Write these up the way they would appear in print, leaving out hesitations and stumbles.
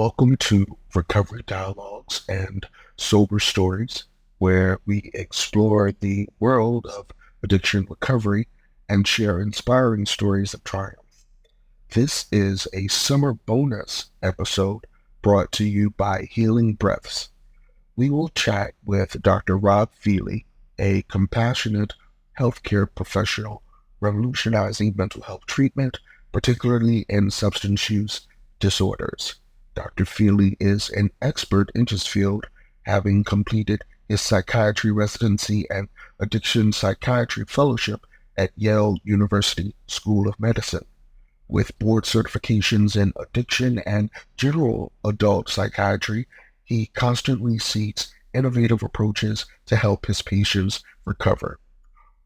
Welcome to Recovery Dialogues and Sober Stories, where we explore the world of addiction recovery and share inspiring stories of triumph. This is a summer bonus episode brought to you by Healing Breaths. We will chat with Dr. Rob Feeley, a compassionate healthcare professional revolutionizing mental health treatment, particularly in substance use disorders. Dr. Feeley is an expert in his field, having completed his psychiatry residency and addiction psychiatry fellowship at Yale University School of Medicine. With board certifications in addiction and general adult psychiatry, he constantly seeks innovative approaches to help his patients recover.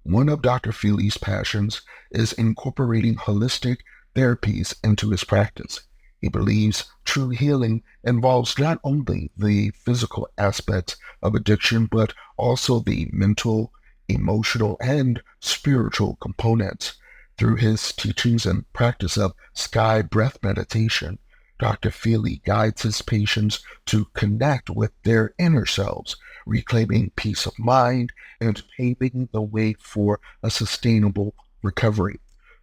One of Dr. Feeley's passions is incorporating holistic therapies into his practice. He believes true healing involves not only the physical aspects of addiction, but also the mental, emotional, and spiritual components. Through his teachings and practice of sky breath meditation, Dr. Feeley guides his patients to connect with their inner selves, reclaiming peace of mind and paving the way for a sustainable recovery.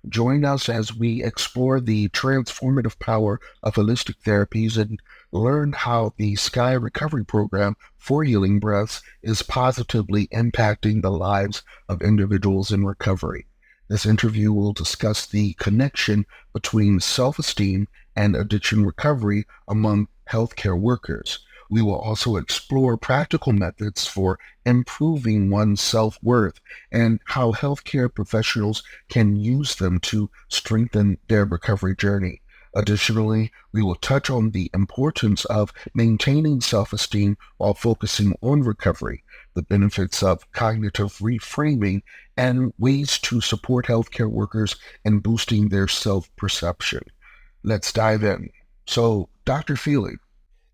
Join us as we explore the transformative power of holistic therapies and learn how the Sky Recovery Program for Healing Breaths is positively impacting the lives of individuals in recovery. This interview will discuss the connection between self-esteem and addiction recovery among healthcare workers. We will also explore practical methods for improving one's self-worth and how healthcare professionals can use them to strengthen their recovery journey. Additionally, we will touch on the importance of maintaining self-esteem while focusing on recovery, the benefits of cognitive reframing, and ways to support healthcare workers in boosting their self-perception. Let's dive in. So, Dr. Feeley,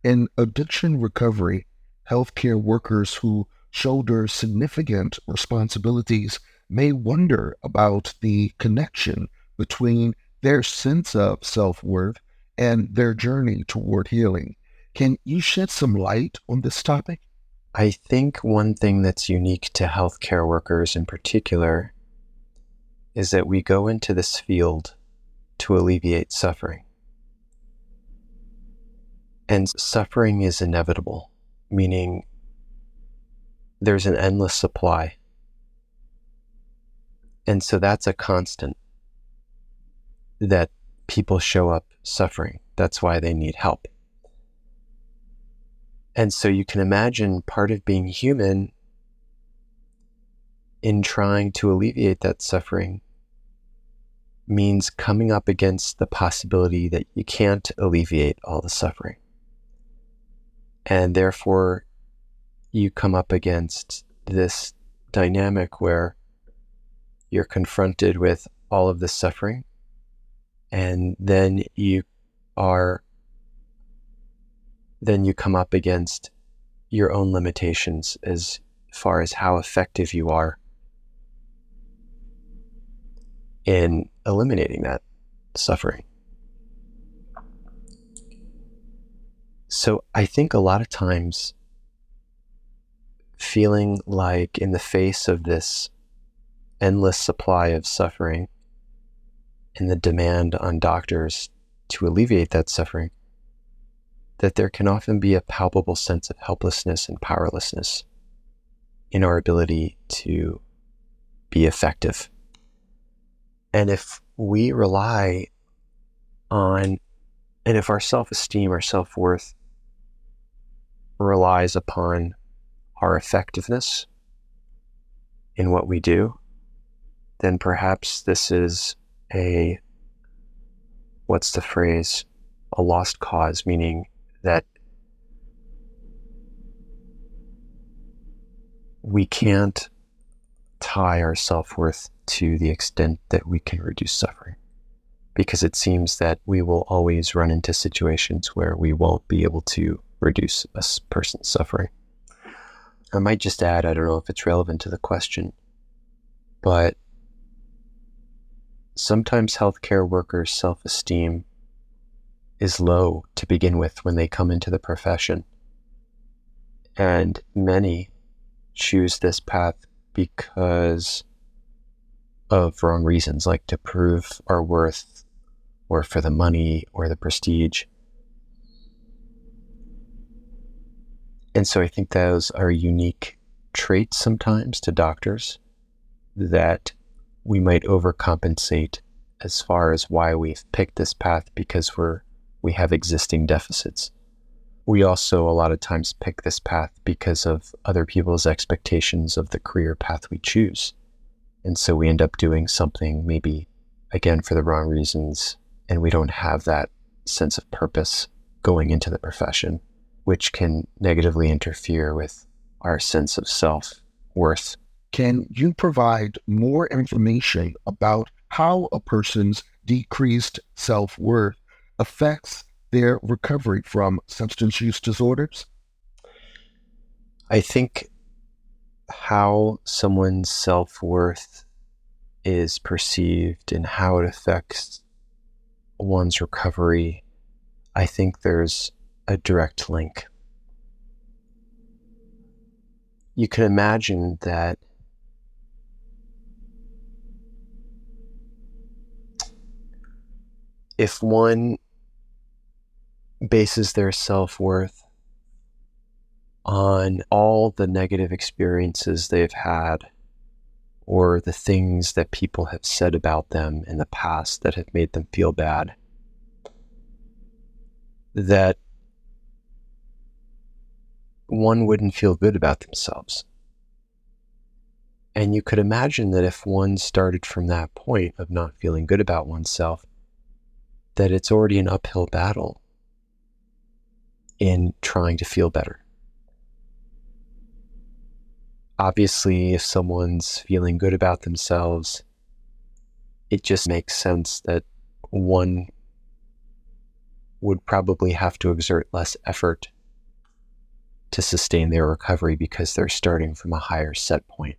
in addiction recovery, healthcare workers who shoulder significant responsibilities may wonder about the connection between their sense of self-worth and their journey toward healing. Can you shed some light on this topic? I think one thing that's unique to healthcare workers in particular is that we go into this field to alleviate suffering. And suffering is inevitable, meaning there's an endless supply. And so that's a constant, that people show up suffering. That's why they need help. And so you can imagine part of being human in trying to alleviate that suffering means coming up against the possibility that you can't alleviate all the suffering. And therefore, you come up against this dynamic where you're confronted with all of this suffering, and then you come up against your own limitations as far as how effective you are in eliminating that suffering. So I think a lot of times feeling like in the face of this endless supply of suffering and the demand on doctors to alleviate that suffering, that there can often be a palpable sense of helplessness and powerlessness in our ability to be effective. And if we rely on, and if our self-esteem, our self-worth relies upon our effectiveness in what we do, then perhaps this is a lost cause, meaning that we can't tie our self-worth to the extent that we can reduce suffering, because it seems that we will always run into situations where we won't be able to reduce a person's suffering. I might just add, I don't know if it's relevant to the question, but sometimes healthcare workers' self-esteem is low to begin with when they come into the profession. And many choose this path because of wrong reasons, like to prove our worth or for the money or the prestige. And so I think those are unique traits sometimes to doctors that we might overcompensate as far as why we've picked this path, because we have existing deficits. We also a lot of times pick this path because of other people's expectations of the career path we choose. And so we end up doing something maybe, again, for the wrong reasons, and we don't have that sense of purpose going into the profession, which can negatively interfere with our sense of self-worth. Can you provide more information about how a person's decreased self-worth affects their recovery from substance use disorders? I think how someone's self-worth is perceived and how it affects one's recovery, I think there's a direct link. You can imagine that if one bases their self-worth on all the negative experiences they've had or the things that people have said about them in the past that have made them feel bad, that one wouldn't feel good about themselves. And you could imagine that if one started from that point of not feeling good about oneself, that it's already an uphill battle in trying to feel better. Obviously, if someone's feeling good about themselves, it just makes sense that one would probably have to exert less effort to sustain their recovery because they're starting from a higher set point.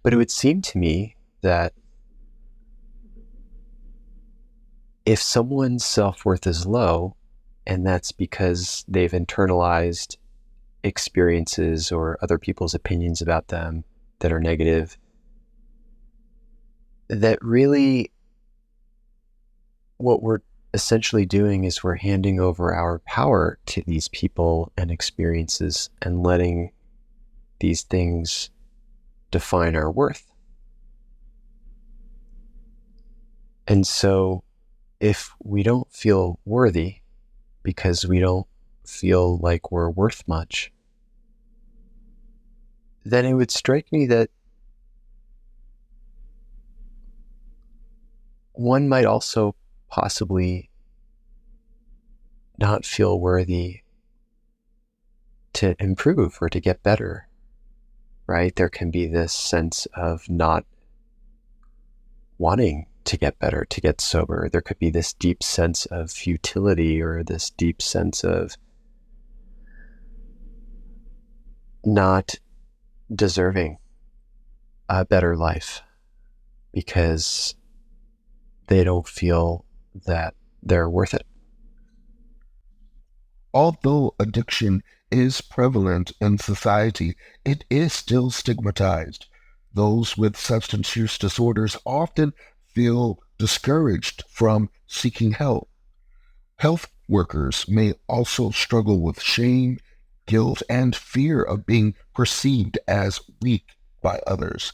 But it would seem to me that if someone's self-worth is low, and that's because they've internalized experiences or other people's opinions about them that are negative, that really what we're essentially doing is we're handing over our power to these people and experiences and letting these things define our worth. And so if we don't feel worthy because we don't feel like we're worth much, then it would strike me that one might also possibly not feel worthy to improve or to get better, right? There can be this sense of not wanting to get better, to get sober. There could be this deep sense of futility or this deep sense of not deserving a better life because they don't feel that they're worth it. Although addiction is prevalent in society, it is still stigmatized. Those with substance use disorders often feel discouraged from seeking help. Health workers may also struggle with shame, guilt, and fear of being perceived as weak by others.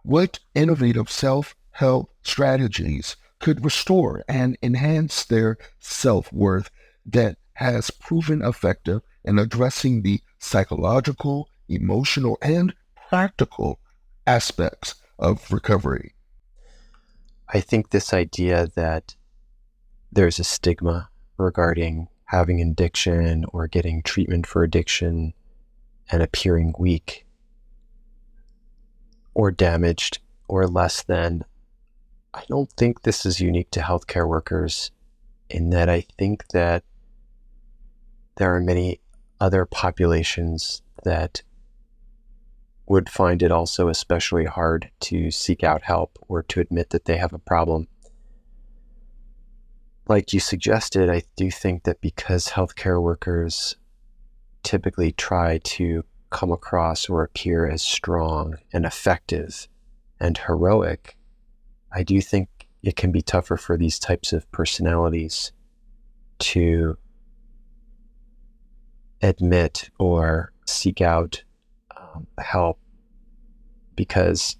What innovative self-help strategies could restore and enhance their self-worth that has proven effective in addressing the psychological, emotional, and practical aspects of recovery? I think this idea that there's a stigma regarding having an addiction or getting treatment for addiction and appearing weak or damaged or less than, I don't think this is unique to healthcare workers, in that I think that there are many other populations that would find it also especially hard to seek out help or to admit that they have a problem. like you suggested, I do think that because healthcare workers typically try to come across or appear as strong and effective and heroic, I do think it can be tougher for these types of personalities to admit or seek out help, because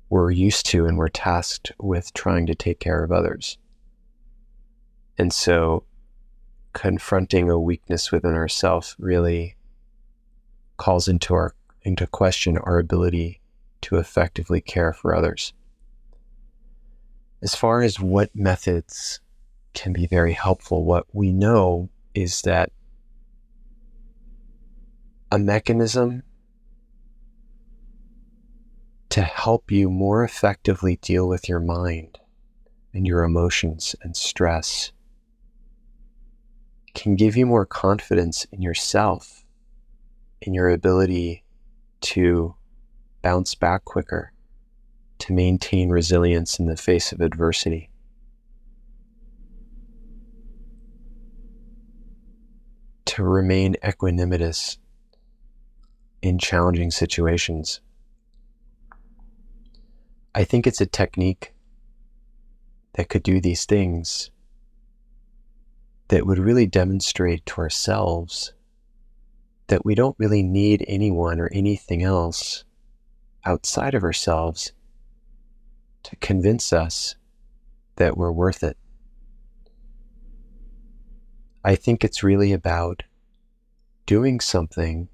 we're used to and we're tasked with trying to take care of others. And so confronting a weakness within ourselves really calls into question our ability to effectively care for others. As far as what methods can be very helpful, what we know is that a mechanism to help you more effectively deal with your mind and your emotions and stress can give you more confidence in yourself, in your ability to bounce back quicker, to maintain resilience in the face of adversity. To remain equanimous in challenging situations. I think it's a technique that could do these things that would really demonstrate to ourselves that we don't really need anyone or anything else outside of ourselves to convince us that we're worth it. I think it's really about doing something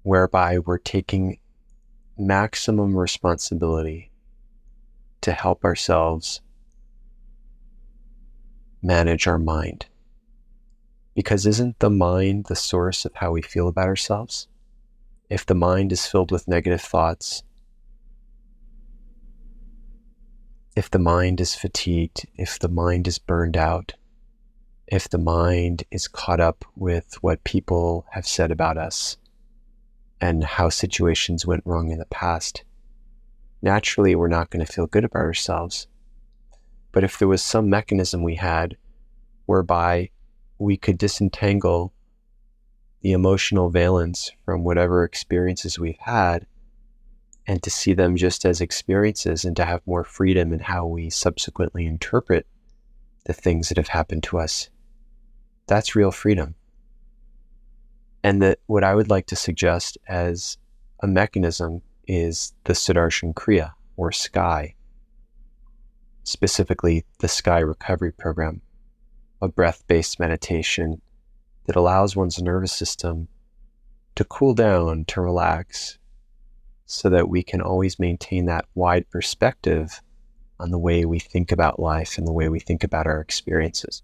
whereby we're taking maximum responsibility to help ourselves manage our mind. Because isn't the mind the source of how we feel about ourselves? If the mind is filled with negative thoughts, if the mind is fatigued, if the mind is burned out, if the mind is caught up with what people have said about us and how situations went wrong in the past, naturally we're not going to feel good about ourselves. But if there was some mechanism we had whereby we could disentangle the emotional valence from whatever experiences we've had, and to see them just as experiences and to have more freedom in how we subsequently interpret the things that have happened to us, that's real freedom. And that what I would like to suggest as a mechanism is the Sudarshan Kriya, or SKY, specifically the SKY Recovery Program, a breath-based meditation that allows one's nervous system to cool down, to relax, so that we can always maintain that wide perspective on the way we think about life and the way we think about our experiences.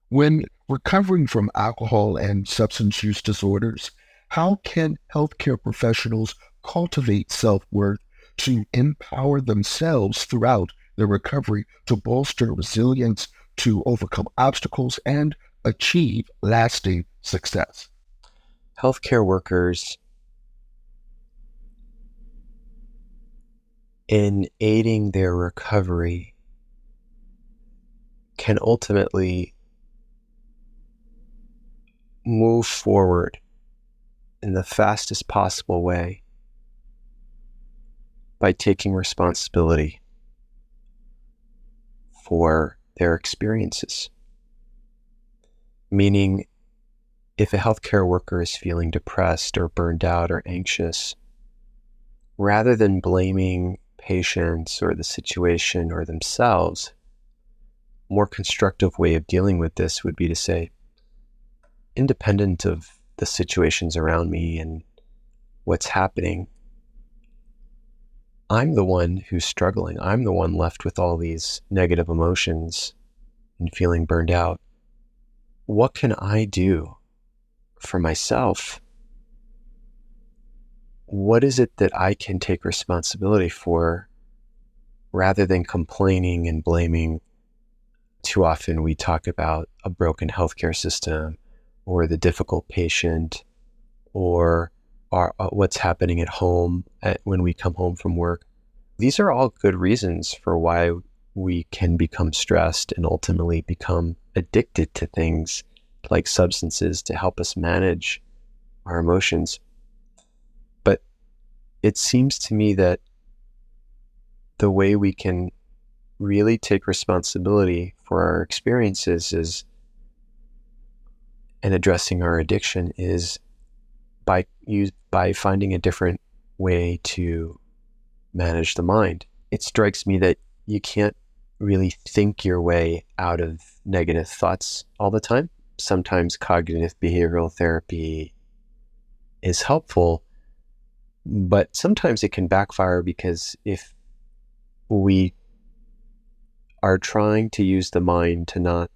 When recovering from alcohol and substance use disorders, how can healthcare professionals cultivate self-worth to empower themselves throughout their recovery to bolster resilience, to overcome obstacles, and achieve lasting success? Healthcare workers, in aiding their recovery, can ultimately move forward in the fastest possible way by taking responsibility for their experiences. Meaning, if a healthcare worker is feeling depressed or burned out or anxious, rather than blaming patients or the situation or themselves, a more constructive way of dealing with this would be to say, independent of the situations around me and what's happening, I'm the one who's struggling. I'm the one left with all these negative emotions and feeling burned out. What can I do for myself? What is it that I can take responsibility for rather than complaining and blaming? Too often we talk about a broken healthcare system or the difficult patient or what's happening at home when we come home from work. These are all good reasons for why we can become stressed and ultimately become addicted to things like substances to help us manage our emotions. But it seems to me that the way we can really take responsibility for our experiences is, and addressing our addiction is by finding a different way to manage the mind. It strikes me that you can't really think your way out of negative thoughts all the time. Sometimes cognitive behavioral therapy is helpful, but sometimes it can backfire, because if we are trying to use the mind to not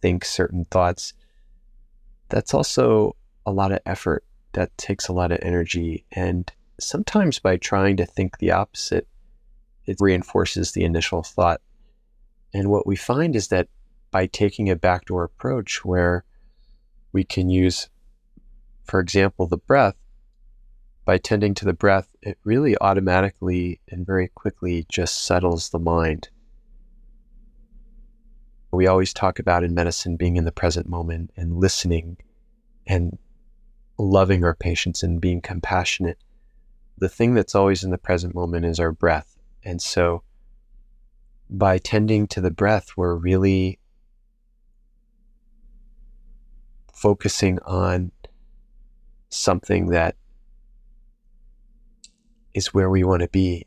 think certain thoughts, that's also a lot of effort. That takes a lot of energy. And sometimes by trying to think the opposite, it reinforces the initial thought. And what we find is that by taking a backdoor approach where we can use, for example, the breath, by tending to the breath, it really automatically and very quickly just settles the mind. We always talk about in medicine being in the present moment and listening and loving our patients and being compassionate. The thing that's always in the present moment is our breath. And so by tending to the breath, we're really focusing on something that is where we want to be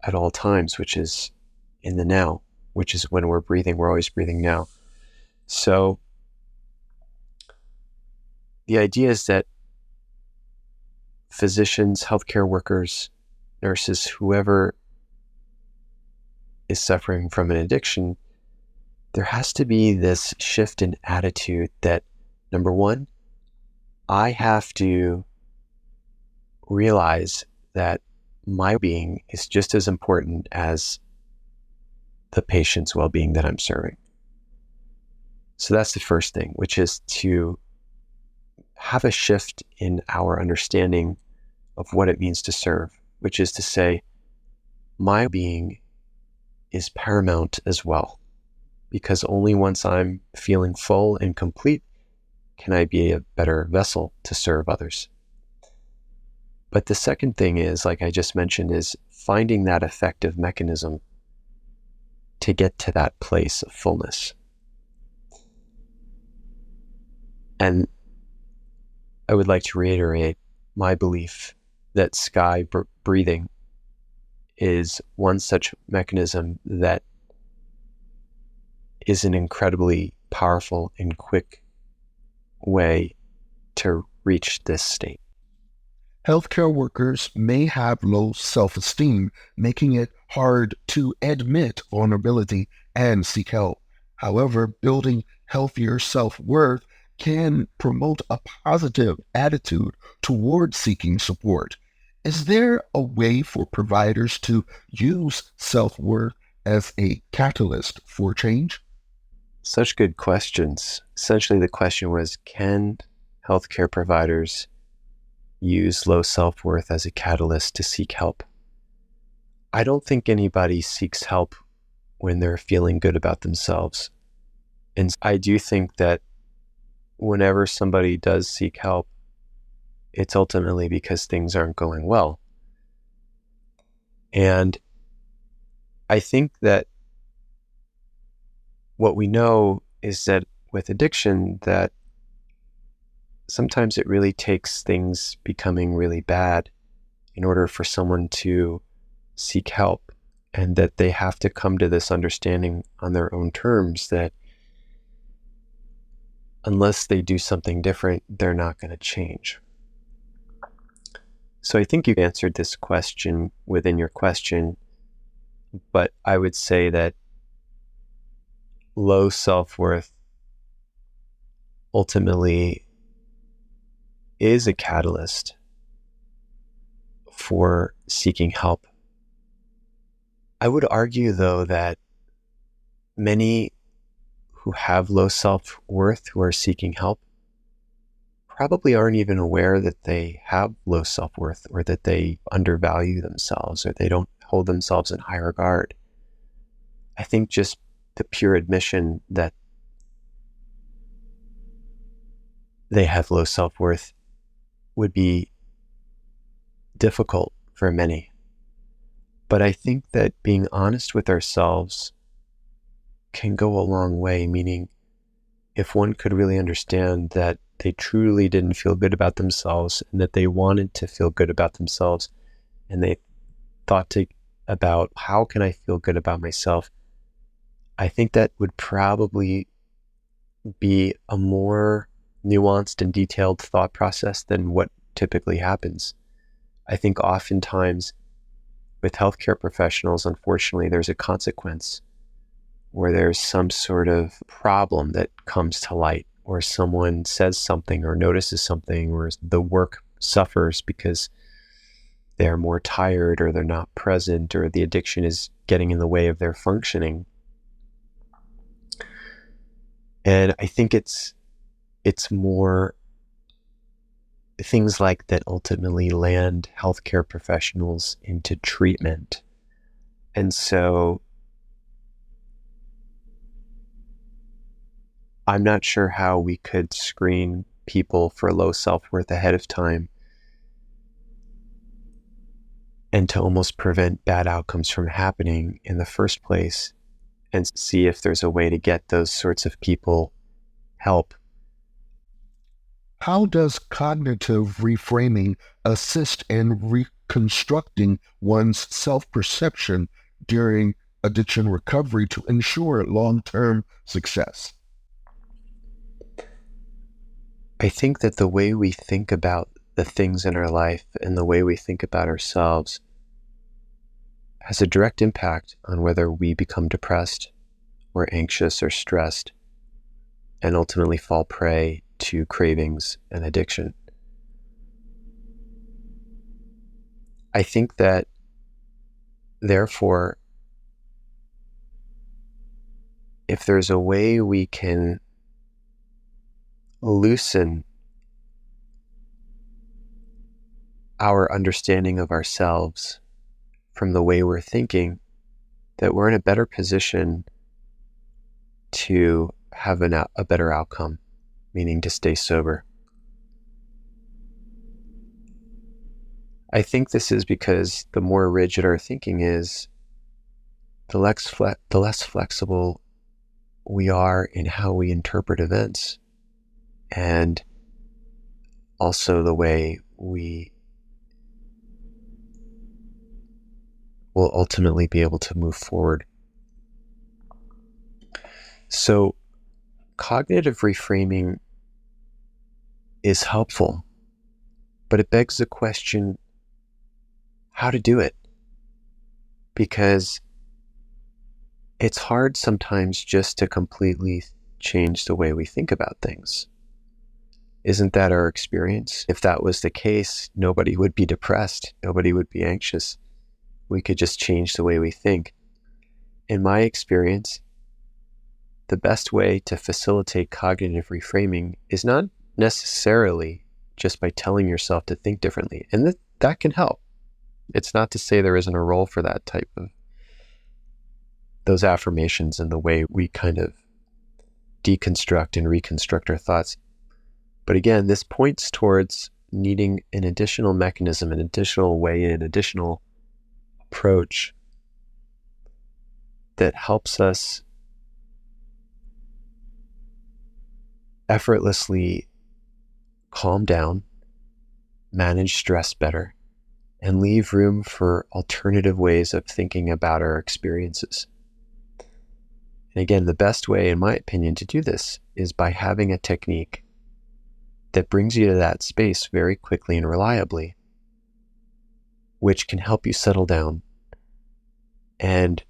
at all times, which is in the now, which is when we're breathing, we're always breathing now. So the idea is that physicians, healthcare workers, nurses, whoever is suffering from an addiction, there has to be this shift in attitude that, number one, I have to realize that my being is just as important as the patient's well-being that I'm serving. So that's the first thing, which is to have a shift in our understanding of what it means to serve, which is to say, my being is paramount as well, because only once I'm feeling full and complete can I be a better vessel to serve others. But the second thing is, like I just mentioned, is finding that effective mechanism to get to that place of fullness. And I would like to reiterate my belief that sky breathing is one such mechanism that is an incredibly powerful and quick way to reach this state. Healthcare workers may have low self-esteem, making it hard to admit vulnerability and seek help. However, building healthier self-worth can promote a positive attitude toward seeking support. Is there a way for providers to use self-worth as a catalyst for change? Such good questions. Essentially, the question was, can healthcare providers use low self-worth as a catalyst to seek help? I don't think anybody seeks help when they're feeling good about themselves. And I do think that whenever somebody does seek help, it's ultimately because things aren't going well. And I think that what we know is that with addiction, that sometimes it really takes things becoming really bad in order for someone to seek help, and that they have to come to this understanding on their own terms that unless they do something different, they're not going to change. So I think you answered this question within your question, but I would say that low self-worth ultimately is a catalyst for seeking help. I would argue, though, that many who have low self-worth, who are seeking help, probably aren't even aware that they have low self-worth, or that they undervalue themselves, or they don't hold themselves in high regard. I think just the pure admission that they have low self-worth would be difficult for many. But I think that being honest with ourselves can go a long way, meaning if one could really understand that they truly didn't feel good about themselves and that they wanted to feel good about themselves, and they thought about how can I feel good about myself, I think that would probably be a more nuanced and detailed thought process than what typically happens. I think oftentimes with healthcare professionals, unfortunately, there's a consequence where there's some sort of problem that comes to light, or someone says something or notices something, or the work suffers because they're more tired or they're not present or the addiction is getting in the way of their functioning. And I think it's more things like that ultimately land healthcare professionals into treatment. And so I'm not sure how we could screen people for low self-worth ahead of time and to almost prevent bad outcomes from happening in the first place, and see if there's a way to get those sorts of people help. How does cognitive reframing assist in reconstructing one's self-perception during addiction recovery to ensure long-term success? I think that the way we think about the things in our life and the way we think about ourselves has a direct impact on whether we become depressed or anxious or stressed and ultimately fall prey to cravings and addiction. I think that, therefore, if there's a way we can loosen our understanding of ourselves from the way we're thinking, that we're in a better position to have a better outcome, meaning to stay sober. I think this is because the more rigid our thinking is, the less flexible we are in how we interpret events, and also the way we will ultimately be able to move forward. So cognitive reframing is helpful, but it begs the question how to do it, because it's hard sometimes just to completely change the way we think about things. Isn't that our experience? If that was the case, nobody would be depressed, nobody would be anxious. We could just change the way we think. In my experience, the best way to facilitate cognitive reframing is not necessarily just by telling yourself to think differently. And that can help. It's not to say there isn't a role for that type of those affirmations and the way we kind of deconstruct and reconstruct our thoughts. But again, this points towards needing an additional mechanism, an additional way, an additional approach that helps us effortlessly calm down, manage stress better, and leave room for alternative ways of thinking about our experiences. And again, the best way, in my opinion, to do this is by having a technique that brings you to that space very quickly and reliably, which can help you settle down and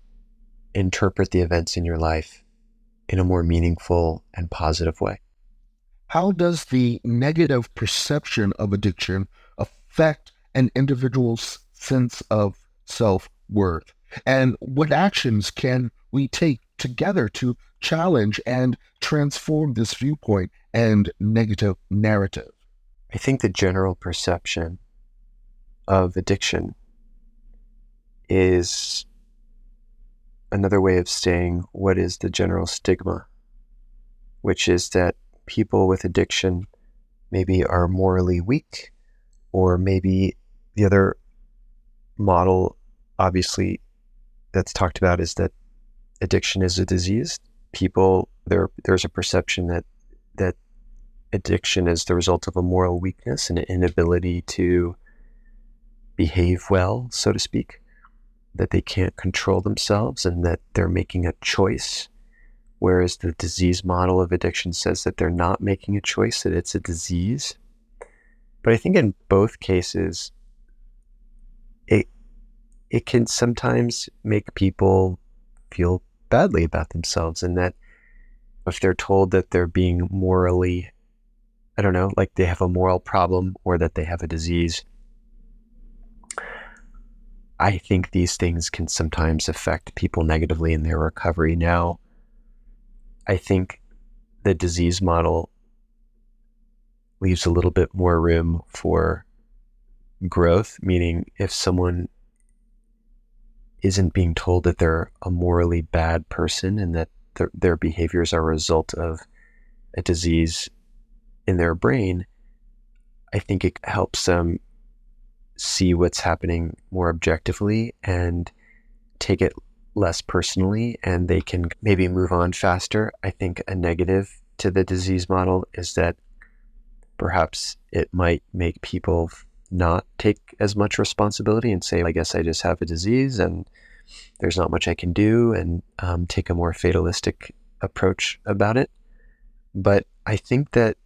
interpret the events in your life in a more meaningful and positive way. How does the negative perception of addiction affect an individual's sense of self-worth? And what actions can we take together to challenge and transform this viewpoint and negative narrative? I think the general perception of addiction is another way of saying what is the general stigma, which is that people with addiction maybe are morally weak, or maybe the other model, obviously, that's talked about is that addiction is a disease. There's a perception that addiction is the result of a moral weakness and an inability to behave well, so to speak, that they can't control themselves and that they're making a choice. Whereas the disease model of addiction says that they're not making a choice, that it's a disease. But I think in both cases, it can sometimes make people feel badly about themselves, and that if they're told that they're being morally, I don't know, like they have a moral problem or that they have a disease, I think these things can sometimes affect people negatively in their recovery. Now, I think the disease model leaves a little bit more room for growth, meaning if someone isn't being told that they're a morally bad person and that their behaviors are a result of a disease in their brain, I think it helps them see what's happening more objectively and take it less personally, and they can maybe move on faster. I think a negative to the disease model is that perhaps it might make people not take as much responsibility and say, I guess I just have a disease and there's not much I can do, and take a more fatalistic approach about it. But I think that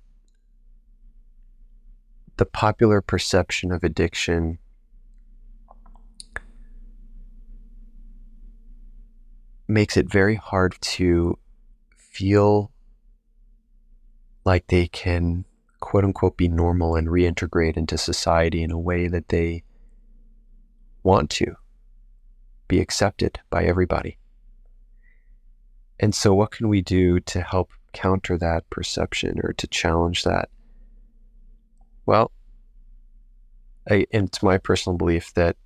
the popular perception of addiction makes it very hard to feel like they can, quote unquote, be normal and reintegrate into society in a way that they want to be accepted by everybody. And so what can we do to help counter that perception or to challenge that? Well, it's my personal belief that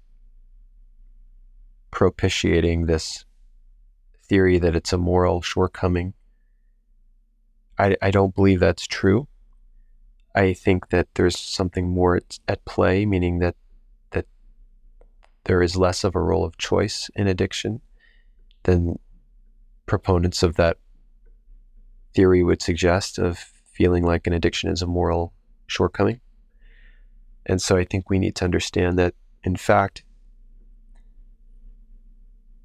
propitiating this theory that it's a moral shortcoming, I don't believe that's true. I think that there's something more at play, meaning that there is less of a role of choice in addiction than proponents of that theory would suggest, of feeling like an addiction is a moral shortcoming. And so I think we need to understand that, in fact,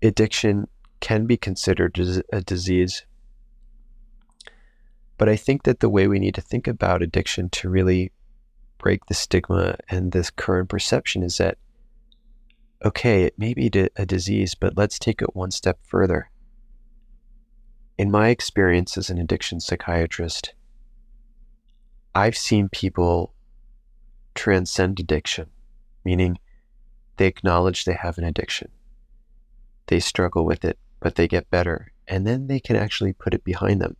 addiction can be considered a disease. But I think that the way we need to think about addiction to really break the stigma and this current perception is that, okay, it may be a disease, but let's take it one step further. In my experience as an addiction psychiatrist, I've seen people transcend addiction, meaning they acknowledge they have an addiction. They struggle with it, but they get better, and then they can actually put it behind them.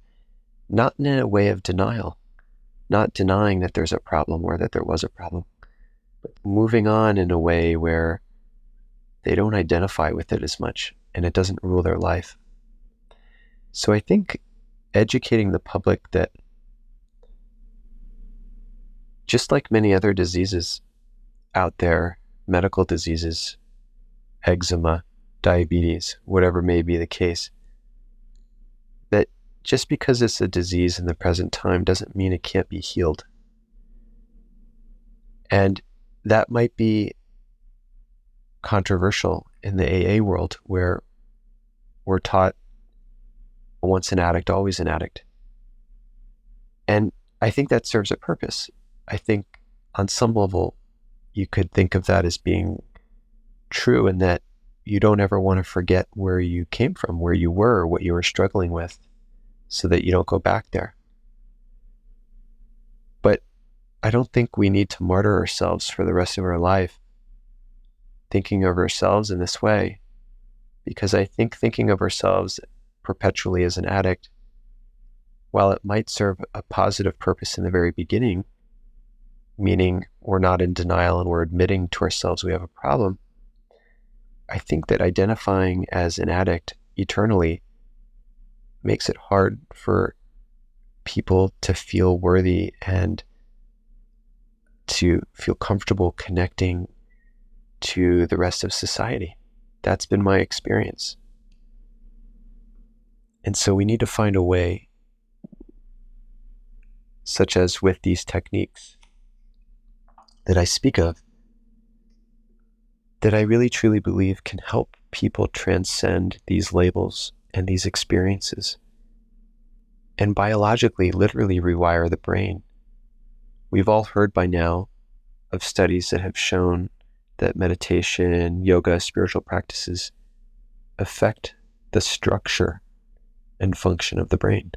Not in a way of denial, not denying that there's a problem or that there was a problem, but moving on in a way where they don't identify with it as much and it doesn't rule their life. So I think educating the public that, just like many other diseases out there, medical diseases, eczema, diabetes, whatever may be the case, that just because it's a disease in the present time doesn't mean it can't be healed. And that might be controversial in the AA world, where we're taught once an addict, always an addict. And I think that serves a purpose. I think on some level, you could think of that as being true, in that you don't ever want to forget where you came from, where you were, what you were struggling with, so that you don't go back there. But I don't think we need to martyr ourselves for the rest of our life thinking of ourselves in this way, because I think thinking of ourselves perpetually as an addict, while it might serve a positive purpose in the very beginning, meaning we're not in denial and we're admitting to ourselves we have a problem, I think that identifying as an addict eternally makes it hard for people to feel worthy and to feel comfortable connecting to the rest of society. That's been my experience. And so we need to find a way, such as with these techniques that I speak of, that I really truly believe can help people transcend these labels and these experiences and biologically, literally rewire the brain. We've all heard by now of studies that have shown that meditation, yoga, spiritual practices affect the structure and function of the brain.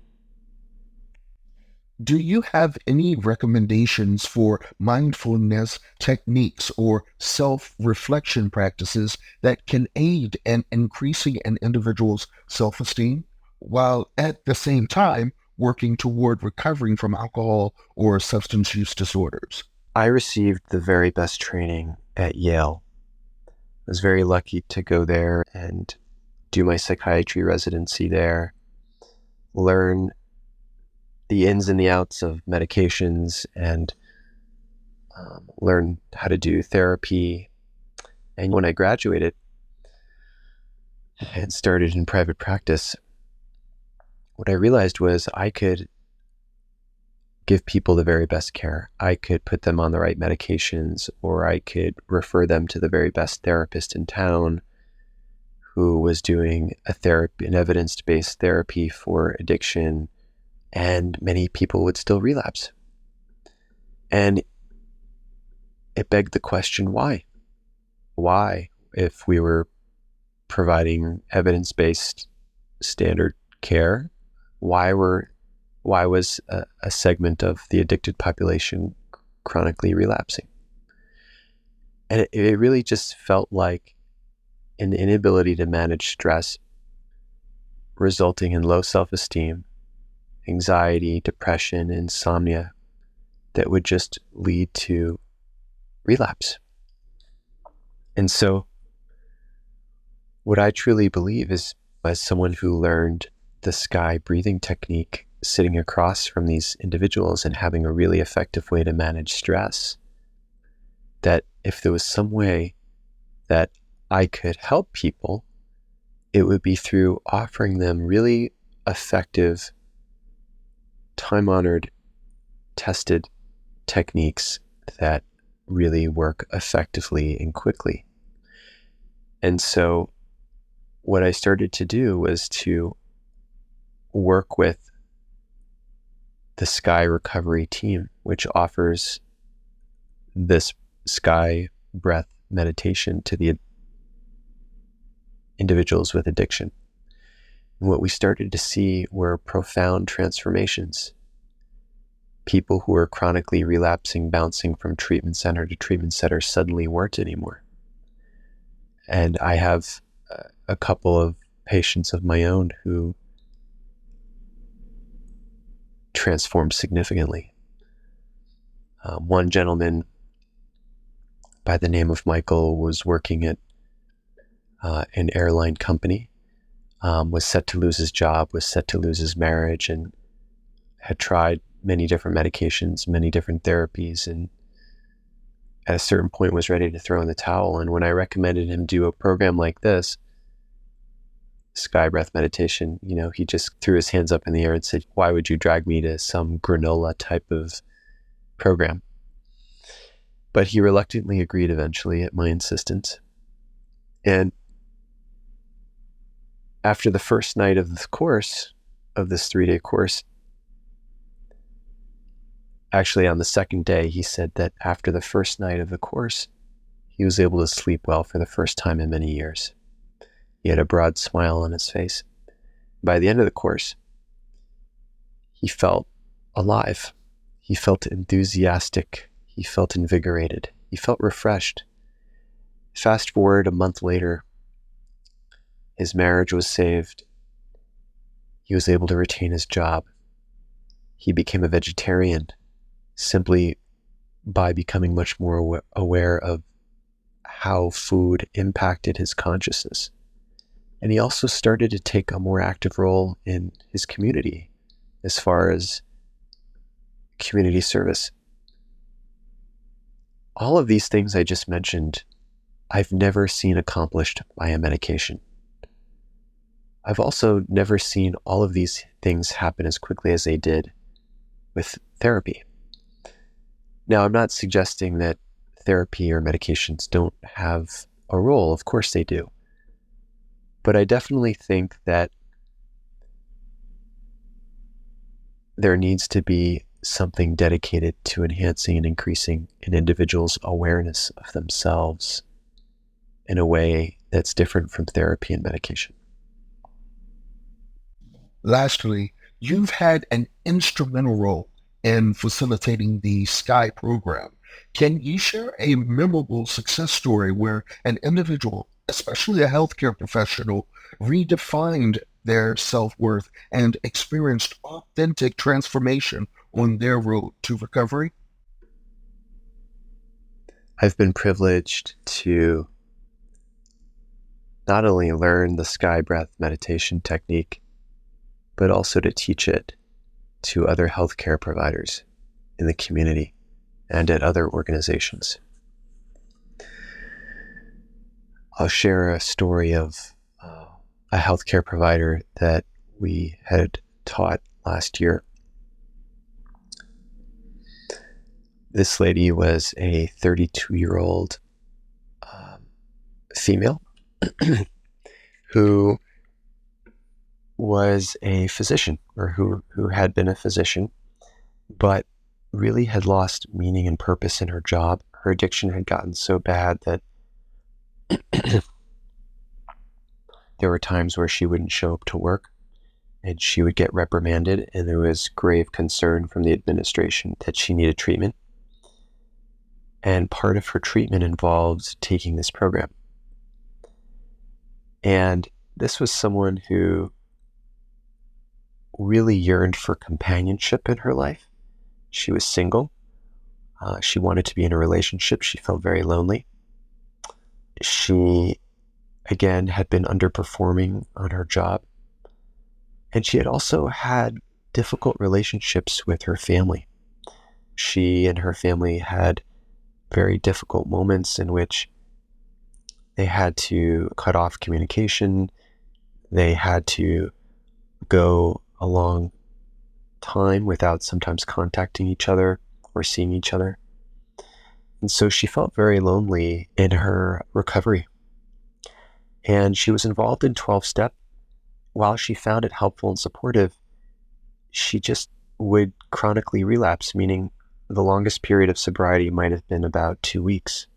Do you have any recommendations for mindfulness techniques or self-reflection practices that can aid in increasing an individual's self-esteem while at the same time working toward recovering from alcohol or substance use disorders? I received the very best training at Yale. I was very lucky to go there and do my psychiatry residency there, learn the ins and the outs of medications, and learn how to do therapy. And when I graduated and started in private practice, what I realized was I could give people the very best care. I could put them on the right medications, or I could refer them to the very best therapist in town who was doing an evidence-based therapy for addiction, and many people would still relapse. And it begged the question, why? Why, if we were providing evidence-based standard care, why was a segment of the addicted population chronically relapsing? And it really just felt like an inability to manage stress, resulting in low self-esteem, anxiety, depression, insomnia, that would just lead to relapse. And so what I truly believe is, as someone who learned the sky breathing technique sitting across from these individuals and having a really effective way to manage stress, that if there was some way that I could help people, it would be through offering them really effective, time-honored, tested techniques that really work effectively and quickly. And so what I started to do was to work with the Sky Recovery team, which offers this sky breath meditation to the individuals with addiction. And what we started to see were profound transformations. People who were chronically relapsing, bouncing from treatment center to treatment center, suddenly weren't anymore. And I have a couple of patients of my own who transformed significantly. One gentleman by the name of Michael was working at an airline company, was set to lose his job, was set to lose his marriage, and had tried many different medications, many different therapies, and at a certain point was ready to throw in the towel. And when I recommended him do a program like this, Sky Breath Meditation, he just threw his hands up in the air and said, "Why would you drag me to some granola type of program?" But he reluctantly agreed eventually at my insistence. And after the first night of the course, of this 3-day course, actually on the second day, he said that after the first night of the course, he was able to sleep well for the first time in many years. He had a broad smile on his face. By the end of the course, he felt alive. He felt enthusiastic. He felt invigorated. He felt refreshed. Fast forward a month later, his marriage was saved. He was able to retain his job. He became a vegetarian simply by becoming much more aware of how food impacted his consciousness. And he also started to take a more active role in his community as far as community service. All of these things I just mentioned, I've never seen accomplished by a medication. I've also never seen all of these things happen as quickly as they did with therapy. Now, I'm not suggesting that therapy or medications don't have a role. Of course they do. But I definitely think that there needs to be something dedicated to enhancing and increasing an individual's awareness of themselves in a way that's different from therapy and medication. Lastly, you've had an instrumental role in facilitating the SKY program. Can you share a memorable success story where an individual, especially a healthcare professional, redefined their self-worth and experienced authentic transformation on their road to recovery? I've been privileged to not only learn the sky breath meditation technique, but also to teach it to other healthcare providers in the community and at other organizations. I'll share a story of a healthcare provider that we had taught last year. This lady was a 32-year-old female who was a physician, or who had been a physician, but really had lost meaning and purpose in her job. Her addiction had gotten so bad that there were times where she wouldn't show up to work and she would get reprimanded, and there was grave concern from the administration that she needed treatment. And part of her treatment involved taking this program. And this was someone who really yearned for companionship in her life. She was single. She wanted to be in a relationship. She felt very lonely. She, again, had been underperforming on her job. And she had also had difficult relationships with her family. She and her family had very difficult moments in which they had to cut off communication. They had to go a long time without sometimes contacting each other or seeing each other. And so she felt very lonely in her recovery. And she was involved in 12-step. While she found it helpful and supportive, she just would chronically relapse, meaning the longest period of sobriety might have been about 2 weeks.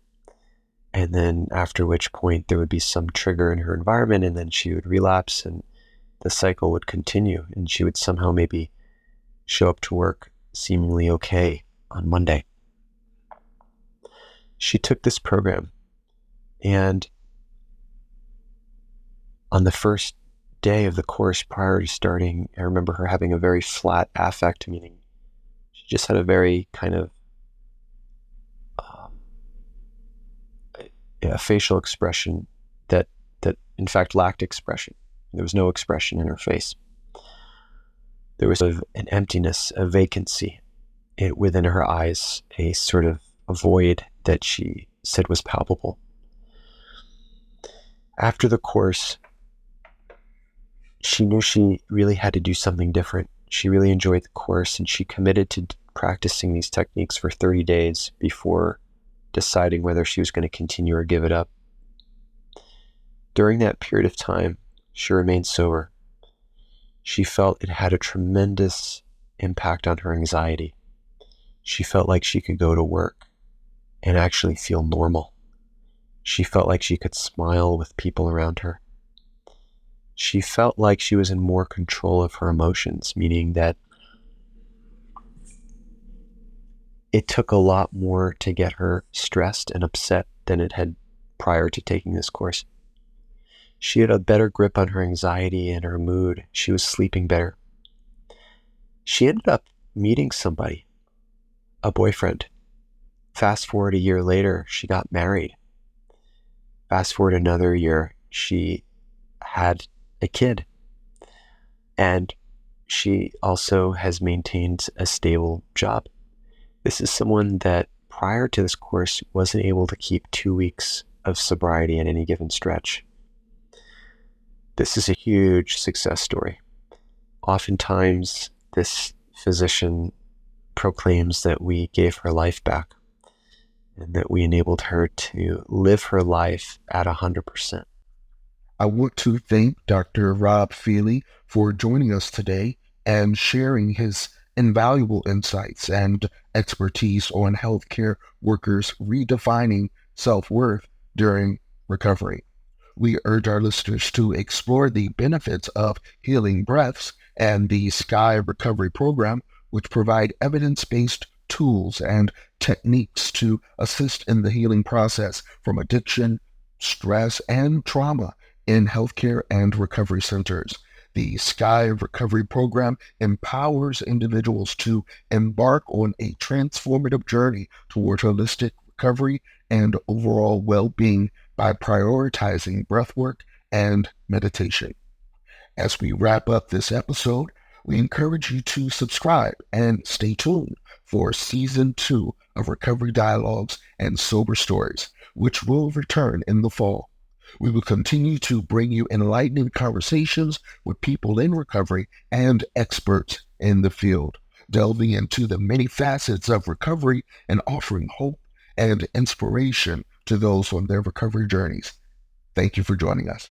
And then after which point there would be some trigger in her environment, and then she would relapse and the cycle would continue, and she would somehow maybe show up to work seemingly okay on Monday. She took this program, and on the first day of the course prior to starting, I remember her having a very flat affect, meaning she just had a very kind of a facial expression that in fact lacked expression. There was no expression in her face. There was an emptiness, a vacancy within her eyes, a sort of a void that she said was palpable. After the course, she knew she really had to do something different. She really enjoyed the course, and she committed to practicing these techniques for 30 days before deciding whether she was going to continue or give it up. During that period of time, she remained sober. She felt it had a tremendous impact on her anxiety. She felt like she could go to work and actually feel normal. She felt like she could smile with people around her. She felt like she was in more control of her emotions, meaning that it took a lot more to get her stressed and upset than it had prior to taking this course. She had a better grip on her anxiety and her mood. She was sleeping better. She ended up meeting somebody, a boyfriend. Fast forward a year later, she got married. Fast forward another year, she had a kid, and she also has maintained a stable job. This is someone that prior to this course wasn't able to keep 2 weeks of sobriety at any given stretch. This is a huge success story. Oftentimes, this physician proclaims that we gave her life back and that we enabled her to live her life at 100%. I want to thank Dr. Rob Feeley for joining us today and sharing his invaluable insights and expertise on healthcare workers redefining self-worth during recovery. We urge our listeners to explore the benefits of healing breaths and the Sky Recovery Program, which provide evidence-based tools and techniques to assist in the healing process from addiction, stress, and trauma in healthcare and recovery centers. The Sky Recovery Program empowers individuals to embark on a transformative journey toward holistic recovery and overall well-being by prioritizing breathwork and meditation. As we wrap up this episode, we encourage you to subscribe and stay tuned for Season 2 of Recovery Dialogues and Sober Stories, which will return in the fall. We will continue to bring you enlightening conversations with people in recovery and experts in the field, delving into the many facets of recovery and offering hope and inspiration to those on their recovery journeys. Thank you for joining us.